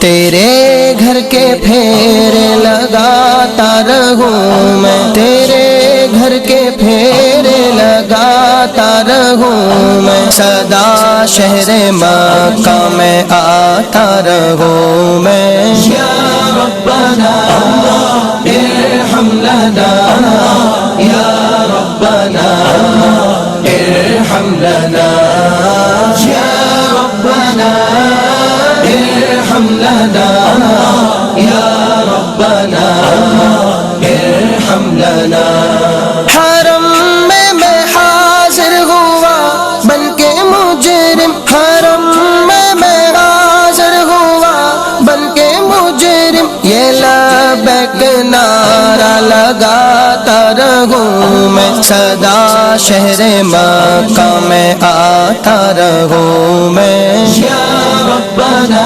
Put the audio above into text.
تیرے گھر کے پھیرے لگاتا رہوں میں، تیرے گھر کے پھیرے لگاتا رہوں میں، سدا شہر مکہ میں آتا رہوں میں۔ یا ربنا ارحم لنا، یا ربنا ارحم لنا، یا ربنا ارحم لنا، یا ربنا ارحم لنا۔ حرم میں حاضر ہوا بن کے مجرم، حرم میں حاضر ہوا بن کے مجرم، یہ لبیک نعرہ لگاتا رہوں میں، سدا شہر مکہ میں آتا رہوں میں۔ یا ربنا